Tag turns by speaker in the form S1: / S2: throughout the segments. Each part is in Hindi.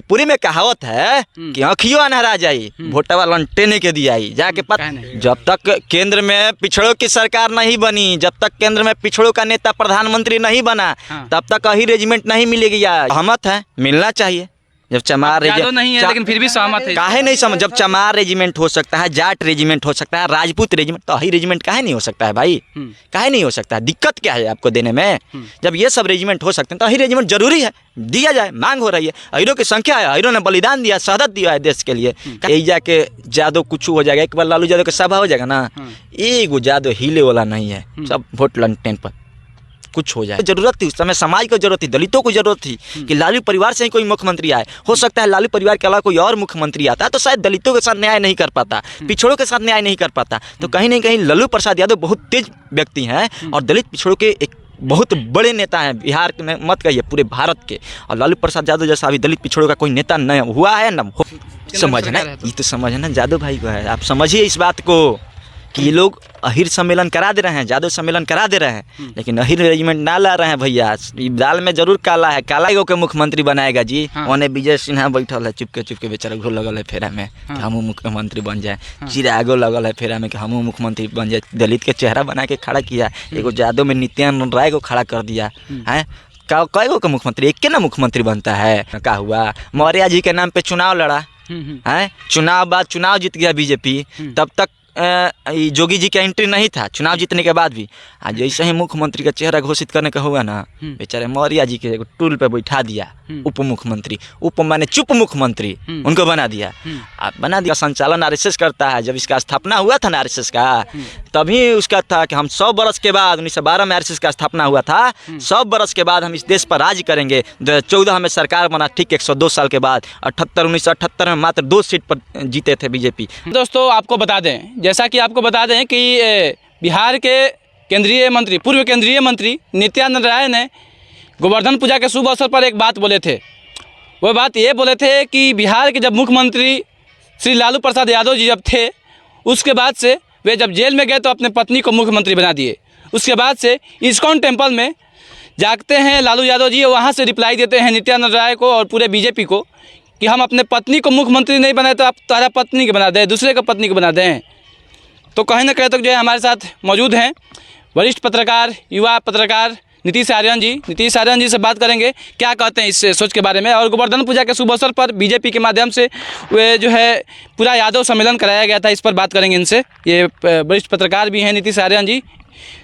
S1: भोजपुरी में कहावत है कि आँखियों अनहरा जाई वोटवा लंटेने के दियाई जाके पता। जब तक केंद्र में पिछड़ों की सरकार नहीं बनी, जब तक केंद्र में पिछड़ों का नेता प्रधानमंत्री नहीं बना, तब तक अही रेजिमेंट नहीं मिलेगी। या सहमत है, मिलना चाहिए। जब चमार
S2: रेजिमेंट नहीं है लेकिन फिर भी सहमत है।
S1: काहे नहीं समझ, जब चमार रेजिमेंट हो सकता है, जाट रेजिमेंट हो सकता है, राजपूत रेजिमेंट, तो अही रेजिमेंट काहे नहीं हो सकता है भाई? काहे नहीं हो सकता है? दिक्कत क्या है आपको देने में? जब ये सब रेजिमेंट हो सकते हैं तो अही रेजिमेंट जरूरी है, दिया जाए। मांग हो रही है, अहिरों की संख्या है, अहिरों ने बलिदान दिया, शहादत दिया है देश के लिए। यही जाके जादव कुछ हो जाएगा, एक बार लालू यादव का सभा हो जाएगा ना, एक जादव हिले वाला नहीं है, सब वोट लंटेन पर कुछ हो जाए। जरूरत थी उस समय, समाज को जरूरत थी, दलितों को जरूरत थी कि लालू परिवार से ही कोई मुख्यमंत्री आए। हो सकता है लालू परिवार के अलावा कोई और मुख्यमंत्री आता है तो शायद दलितों के साथ न्याय नहीं कर पाता, पिछड़ों के साथ न्याय नहीं कर पाता। तो कहीं ना कहीं लालू प्रसाद यादव बहुत तेज व्यक्ति हैं और दलित पिछड़ों के एक बहुत बड़े नेता हैं बिहार में, मत कहिए पूरे भारत के। और लालू प्रसाद यादव जैसा अभी दलित पिछड़ों का कोई नेता न हुआ है न समझना। ये तो समझना यादव भाई को है, आप समझिए इस बात को कि ये लोग अहिर सम्मेलन करा दे रहे हैं, जादव सम्मेलन करा दे रहे हैं, लेकिन अहिर रेजिमेंट ना ला रहे हैं भैया। दाल में जरूर काला है, काला को मुख्यमंत्री बनाएगा जी। उन्हें विजय सिन्हा बैठल है चुपके चुपके, बेचारा घो लगल है फेरा में कि हमू मुख्यमंत्री बन जाए। चिरागो लगल है फेरा में कि हमू मुख्यमंत्री बन जाए। दलित के चेहरा बना के खड़ा किया, एगो जादव में नित्यानंद राय को खड़ा कर दिया है। कई गो का मुख्यमंत्री, एक के ना मुख्यमंत्री बनता है? क्या हुआ? मौर्य जी के नाम पे चुनाव लड़ा है, चुनाव बाद चुनाव जीत गया बीजेपी। तब तक जोगी जी का एंट्री नहीं था, चुनाव जीतने के बाद भी। आज जैसे ही मुख्यमंत्री का चेहरा घोषित करने का हुआ ना, बेचारे मौर्य जी के टूल पे बैठा दिया उप मुख्यमंत्री, उप माने चुप मुख्यमंत्री उनको बना दिया। अब बना दिया, संचालन आरएसएस करता है। जब इसका स्थापना हुआ था ना आरएसएस का, तभी उसका था कि हम 100 बरस के बाद, 1912 में आरएसएस का स्थापना हुआ था, 100 बरस के बाद हम इस देश पर राज करेंगे। 2014 में सरकार बना, ठीक 102 साल के बाद। 1978 में मात्र 2 सीट पर जीते थे बीजेपी।
S2: दोस्तों आपको बता दें, जैसा कि आपको बता दें कि बिहार के केंद्रीय मंत्री, पूर्व केंद्रीय मंत्री नित्यानंद राय ने गोवर्धन पूजा के शुभ अवसर पर एक बात बोले थे। वो बात ये बोले थे कि बिहार के जब मुख्यमंत्री श्री लालू प्रसाद यादव जी जब थे, उसके बाद से वे जब जेल में गए तो अपने पत्नी को मुख्यमंत्री बना दिए। उसके बाद से इस्कॉन टेम्पल में जागते हैं लालू यादव जी, वहाँ से रिप्लाई देते हैं नित्यानंद राय को और पूरे बीजेपी को कि हम अपने पत्नी को मुख्यमंत्री नहीं बनाए तो आप तुम्हारा पत्नी को बना दें, दूसरे का पत्नी को बना दें। तो कहीं ना कहीं तक जो है हमारे साथ मौजूद हैं वरिष्ठ पत्रकार, युवा पत्रकार नीतीश आर्यन जी। नीतीश आर्यन जी से बात करेंगे क्या कहते हैं इस सोच के बारे में। और गोवर्धन पूजा के शुभ अवसर पर बीजेपी के माध्यम से वे जो है पूरा यादव सम्मेलन कराया गया था, इस पर बात करेंगे इनसे। ये वरिष्ठ पत्रकार भी हैं नीतीश आर्यन जी,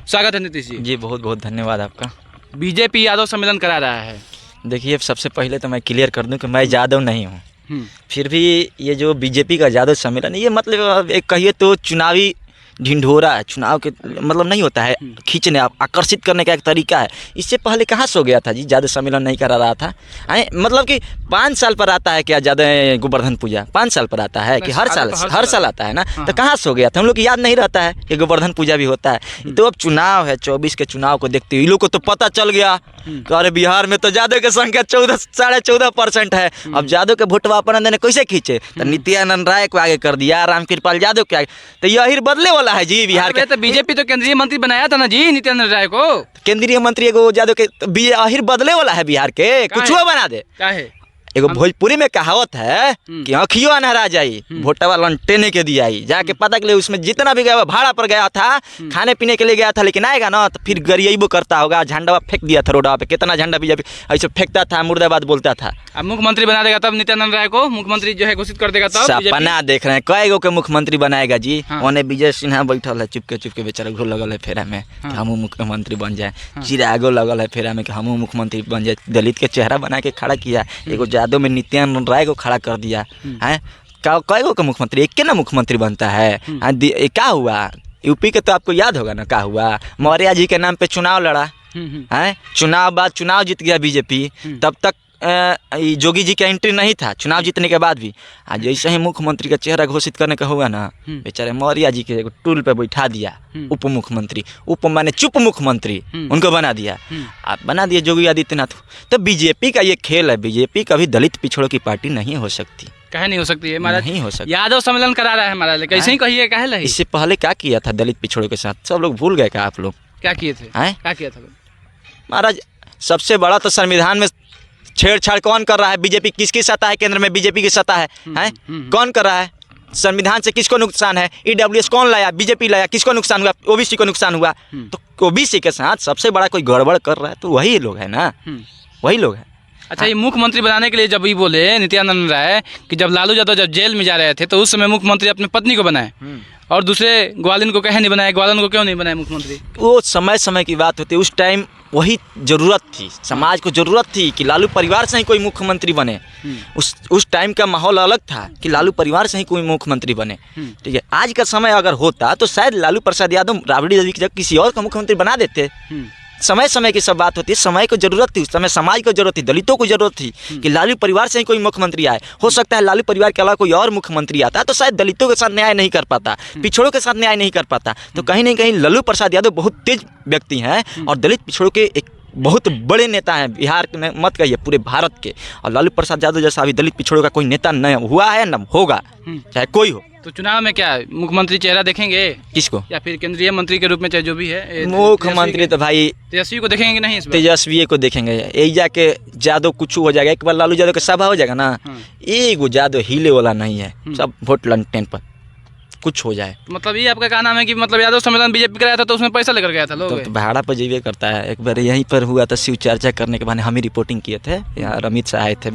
S2: स्वागत है नीतीश जी।
S1: जी बहुत बहुत धन्यवाद आपका।
S2: बीजेपी यादव सम्मेलन करा रहा है।
S1: देखिए सबसे पहले तो मैं क्लियर कर दूं कि मैं यादव नहीं हूं, फिर भी ये जो बीजेपी का यादव सम्मेलन, ये मतलब एक कहिए तो चुनावी ढिंढोरा है। चुनाव के मतलब नहीं होता है, खींचने आकर्षित करने का एक तरीका है। इससे पहले कहाँ सो गया था जी, यादव सम्मेलन नहीं करा रहा था। मतलब कि 5 साल पर आता है क्या यादव गोवर्धन पूजा? 5 साल पर आता है कि हर साल आता है ना? तो कहाँ सो गया था? हम लोग को याद नहीं रहता है कि गोवर्धन पूजा भी होता है। तो अब चुनाव है, 24 के चुनाव को देखते हुए इन लोग को तो पता चल गया कि अरे बिहार में तो यादव की संख्या 14.5% है। अब यादव के वोटवा अपन देने कैसे खींचे? तो नित्यानंद राय को आगे कर दिया, रामकृपाल यादव के आगे, तो यही बदले वाला है जी बिहार के।
S2: तो बीजेपी तो केंद्रीय मंत्री बनाया था ना जी नित्यानंद राय को।
S1: केंद्रीय मंत्री एगो यादव के आहिर बदले वाला है बिहार के, कुछ बना दे। एगो भोजपुरी में कहावत है कि आँखियों अनहरा जाई वोटवा लंटेने के दियाई। जाके पता के लिए उसमें जितना भी गया भाड़ा पर गया था, खाने पीने के लिए गया था, लेकिन आएगा ना तो फिर गरियाबो करता होगा। झंडा फेंक दिया था रोडवा पे, कितना झंडा बीजेपी ऐसे फेंकता था, मुर्दाबाद बोलता था।
S2: अब मुख्यमंत्री बना देगा तब नित्यानंद राय को मुख्यमंत्री जो है घोषित कर देगा तब।
S1: सपना देख रहे हैं कई गो के मुख्यमंत्री बनाएगा जी। उन्हें विजय सिन्हा बैठल है चुपके चुपके, बेचारा घो लगल है फेरा में कि हमू मुख्यमंत्री बन जाए। चिरागो लगल है फेरा में कि हमू मुख्यमंत्री बन जाए। दलित के चेहरा बना के खड़ा किया, एगो यादव में नित्यानंद राय को खड़ा कर दिया है। कई गो का मुख्यमंत्री, एक के ना मुख्यमंत्री बनता है? क्या हुआ यूपी के? तो आपको याद होगा ना क्या हुआ? मौर्य जी के नाम पे चुनाव लड़ा है, चुनाव बाद चुनाव जीत गया बीजेपी। तब तक जोगी जी का एंट्री नहीं था, चुनाव जीतने के बाद भी। आज जैसे ही मुख्यमंत्री का चेहरा घोषित करने का हुआ ना, बेचारे मौर्य जी के टूल पे बैठा दिया उप मुख्यमंत्री, उप माने चुप मुख्यमंत्री उनको बना दिया। आप बना दिए योगी आदित्यनाथ। तो बीजेपी का ये खेल है। बीजेपी कभी दलित पिछड़ों की पार्टी नहीं हो सकती।
S2: कहे नहीं हो सकती है महाराज? नहीं हो सकती। यादव सम्मेलन करा रहा है महाराज, कैसे ही कहिए कहे लगी।
S1: इससे पहले क्या किया था दलित पिछड़ों के साथ? सब लोग भूल गए क्या आप लोग?
S2: क्या किए थे? क्या किया था
S1: महाराज? सबसे बड़ा तो संविधान में छेड़छाड़ कौन कर रहा है? बीजेपी किसकी सत्ता है? केंद्र में बीजेपी की सत्ता है, हैं? कौन कर रहा है? संविधान से किसको नुकसान है? ईडब्ल्यूएस कौन लाया? बीजेपी लाया। किसको नुकसान हुआ? ओबीसी को नुकसान हुआ। तो ओबीसी के साथ सबसे बड़ा कोई गड़बड़ कर रहा है तो वही लोग है ना, वही लोग हैं।
S2: अच्छा, ये मुख्यमंत्री बनाने के लिए जब ये बोले नित्यानंद राय कि जब लालू यादव जब जेल में जा रहे थे तो उस समय मुख्यमंत्री अपनी पत्नी को बनाए और दूसरे ग्वालिन को कहे नहीं बनाए, ग्वालिन को क्यों नहीं बनाए मुख्यमंत्री?
S1: वो समय समय की बात होती है। उस टाइम वही ज़रूरत थी, समाज को ज़रूरत थी कि लालू परिवार से ही कोई मुख्यमंत्री बने। उस टाइम का माहौल अलग था कि लालू परिवार से ही कोई मुख्यमंत्री बने। ठीक है, आज का समय अगर होता तो शायद लालू प्रसाद यादव राबड़ी देवी की जगह किसी और का मुख्यमंत्री बना देते। समय समय की सब बात होती है। समय को जरूरत थी, उस समय समाज को जरूरत थी, दलितों को जरूरत थी कि लालू परिवार से ही कोई मुख्यमंत्री आए। हो सकता है लालू परिवार के अलावा कोई और मुख्यमंत्री आता तो शायद दलितों के साथ न्याय नहीं कर पाता, पिछड़ों के साथ न्याय नहीं कर पाता। तो कहीं ना कहीं लालू प्रसाद यादव बहुत तेज व्यक्ति हैं और दलित पिछड़ों के एक बहुत बड़े नेता हैं बिहार में, मत कहिए पूरे भारत के। और लालू प्रसाद यादव जैसा अभी दलित पिछड़ों का कोई नेता न हुआ है न होगा, चाहे कोई हो।
S2: तो चुनाव में क्या मुख्यमंत्री चेहरा देखेंगे
S1: किसको?
S2: या फिर केंद्रीय मंत्री के रूप में चाहे जो भी है
S1: मुख्यमंत्री तो भाई
S2: तेजस्वी को देखेंगे कि नहीं? इस बार
S1: तेजस्वी को देखेंगे। यही जाके यादव कुछ हो जाएगा, एक बार लालू यादव का सभा हो जाएगा ना, एक यादव हिले वाला नहीं है, सब वोट लंटेन पर कुछ हो जाए।
S2: मतलब ये आपका क्या नाम है कि मतलब यादव सम्मेलन बीजेपी कराया था तो उसमें पैसा लेकर गया था लोग?
S1: तो भाड़ा पर जीवे करता है। एक बार यहीं पर हुआ था, शिव चर्चा करने के बाद हम ही रिपोर्टिंग किए थे, यहाँ अमित शाह आए थे।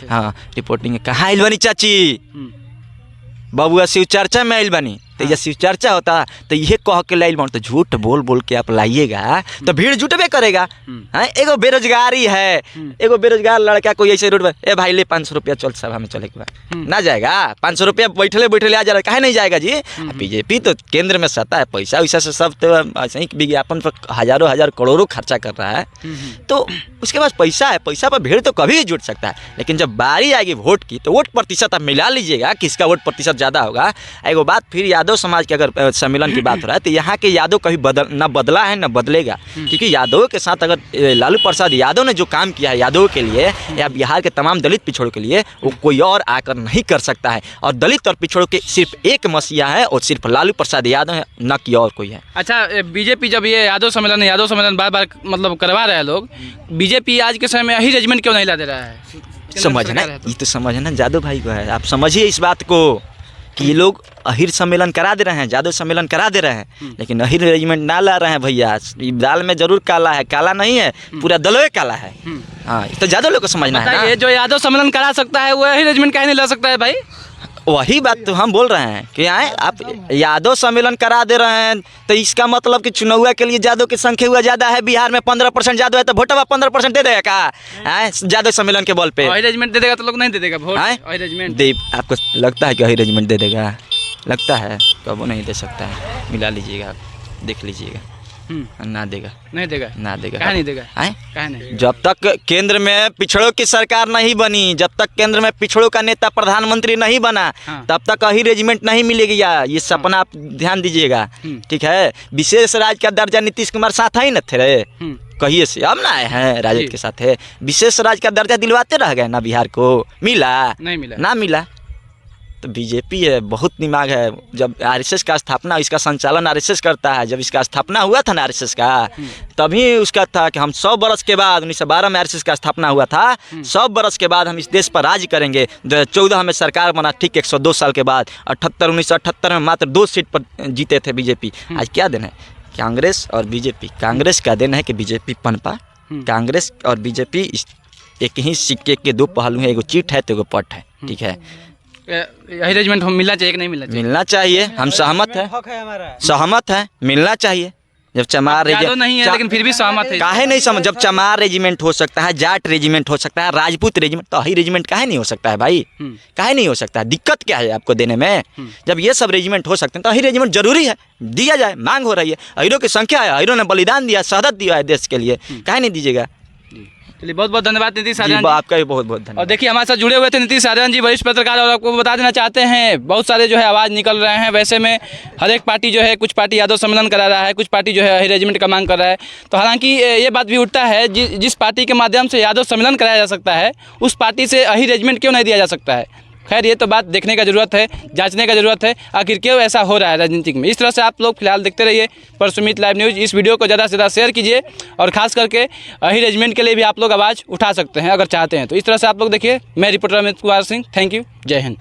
S1: हाँ, रिपोर्टिंग कहाँ आइल बनी चाची, बबुआ शिव चर्चा में आइल बनी। तो ये शिव चर्चा होता तो ये कह के लाइल बन, तो झूठ बोल बोल के आप लाइएगा तो भीड़ जुटबे करेगा। हाँ, एगो बेरोजगारी है, एगो बेरोजगार लड़का कोई ऐसे रोड पर, ए भाई ले 500 रुपया चल सभा में चले के बाद ना जाएगा। 500 रुपया बैठले बैठले आ जा रहा है, काहे नहीं जाएगा जी? बीजेपी तो केंद्र में सत्ता है, पैसा वैसा से सब तो ऐसे ही विज्ञापन पर हजारों हजार करोड़ों खर्चा कर रहा है। तो उसके पास पैसा है, पैसा पर भीड़ तो कभी भी जुट सकता है। लेकिन जब बारी आएगी वोट की तो वोट प्रतिशत आप मिला लीजिएगा, किसका वोट प्रतिशत ज़्यादा होगा। एगो बात फिर यादव समाज के अगर सम्मेलन की बात हो रहा है तो यहाँ के यादव कभी न बदला है न बदलेगा, क्योंकि यादवों के साथ अगर लालू प्रसाद यादव ने जो काम किया है यादवों के लिए या बिहार के तमाम दलित पिछड़ों के लिए, वो कोई और आकर नहीं कर सकता है। और दलित और पिछड़ों के सिर्फ एक मसीहा है और सिर्फ लालू प्रसाद यादव है, न कि और कोई है।
S2: अच्छा, बीजेपी जब ये यादव सम्मेलन बार बार मतलब करवा रहे हैं लोग, बीजेपी आज के समय में यही रेजिमेंट क्यों नहीं ला दे रहा है?
S1: समझना, ये तो समझना यादव भाई को है। आप समझिए इस बात को कि ये लोग अहिर सम्मेलन करा दे रहे हैं, यादव सम्मेलन करा दे रहे हैं, लेकिन अहिर रेजिमेंट ना ला रहे हैं भैया। दाल में जरूर काला है, काला नहीं है, पूरा दलों काला है। हाँ, तो यादव लोग को समझना है ना।
S2: ये जो यादव सम्मेलन करा सकता है वो अहिर रेजिमेंट काहे नहीं ला सकता है भाई?
S1: वही बात तो हम बोल रहे हैं कि आप यादव सम्मेलन करा दे रहे हैं तो इसका मतलब कि चुनाव के लिए यादव की संख्या हुआ ज़्यादा है। बिहार में 15% यादव है तो वोटवा 15% दे देगा क्या? यादव सम्मेलन के बल पे
S2: रेजिमेंट दे देगा तो लोग नहीं दे देगा वोट? रेजिमेंट
S1: दे, आपको लगता है कि वही रेजिमेंट दे देगा? लगता है, कबो नहीं दे सकता है। मिला लीजिएगा, आप देख लीजिएगा, ना देगा,
S2: नहीं देगा,
S1: ना देगा।
S2: कहाँ नहीं देगा?
S1: कहाँ नहीं? जब तक केंद्र में पिछड़ों की सरकार नहीं बनी, जब तक केंद्र में पिछड़ों का नेता प्रधानमंत्री नहीं बना, तब तक अही रेजिमेंट नहीं मिलेगी। या ये सपना आप ध्यान दीजिएगा, ठीक है? विशेष राज्य का दर्जा नीतीश कुमार साथ ही न थे रे, कहिए से अब ना आए हैं राजद के साथ है। विशेष राज्य का दर्जा दिलवाते रह गए ना, बिहार को मिला? नहीं मिला, ना मिला। तो बीजेपी है, बहुत दिमाग है। जब आरएसएस का स्थापना, इसका संचालन आरएसएस करता है। जब इसका स्थापना हुआ था ना आरएसएस का, तभी उसका था कि हम 100 बरस के बाद, 1912 में आरएसएस का स्थापना हुआ था, 100 बरस के बाद हम इस देश पर राज करेंगे। 2014 में सरकार बना, ठीक 102 साल के बाद। 1978 में मात्र 2 सीट पर जीते थे बीजेपी। आज क्या दिन है? कांग्रेस और बीजेपी, कांग्रेस का दिन है कि बीजेपी पनपा। कांग्रेस और बीजेपी एक ही सिक्के के दो पहलू हैं, एगो चीट है तो एगो पट है, ठीक है?
S2: यही रेजिमेंट हम मिलना चाहिए कि नहीं मिलना चाहिए? मिलना
S1: चाहिए, हम सहमत है, सहमत है, मिलना चाहिए। जब चमार
S2: रेजिमेंट नहीं है लेकिन फिर भी सहमत है।
S1: काहे नहीं समझ? जब चमार रेजिमेंट हो सकता है, जाट रेजिमेंट हो सकता है, राजपूत रेजिमेंट, तो अही रेजिमेंट काहे नहीं हो सकता है भाई? काहे नहीं हो सकता है? दिक्कत क्या है आपको देने में? जब ये सब रेजिमेंट हो सकते हैं तो अही रेजिमेंट जरूरी है, दिया जाए, मांग हो रही है। अहिरों की संख्या है, अहिरों ने बलिदान दिया, शहादत दिया है देश के लिए, काहे नहीं दीजिएगा?
S2: चलिए, बहुत बहुत धन्यवाद नीतीश आर्यन,
S1: आपका भी बहुत बहुत धन्यवाद।
S2: और देखिए हमारे साथ जुड़े हुए थे नीतीश आर्यन जी, वरिष्ठ पत्रकार। और आपको बता देना चाहते हैं, बहुत सारे जो है आवाज़ निकल रहे हैं। वैसे में हर एक पार्टी जो है, कुछ पार्टी यादव सम्मेलन करा रहा है, कुछ पार्टी जो है अही रेजिमेंट का मांग कर रहा है। तो हालांकि ये बात भी उठता है, जिस पार्टी के माध्यम से यादव सम्मेलन कराया जा सकता है, उस पार्टी से अही रेजिमेंट क्यों नहीं दिया जा सकता है? खैर ये तो बात देखने का ज़रूरत है, जांचने का ज़रूरत है, आखिर क्यों ऐसा हो रहा है राजनीतिक में। इस तरह से आप लोग फिलहाल देखते रहिए परसुमित लाइव न्यूज़। इस वीडियो को ज़्यादा से ज़्यादा शेयर कीजिए और खास करके अही रेजिमेंट के लिए भी आप लोग आवाज़ उठा सकते हैं अगर चाहते हैं तो। इस तरह से आप लोग देखिए, मैं reporter Amit Kumar Singh, thank you, जय हिंद।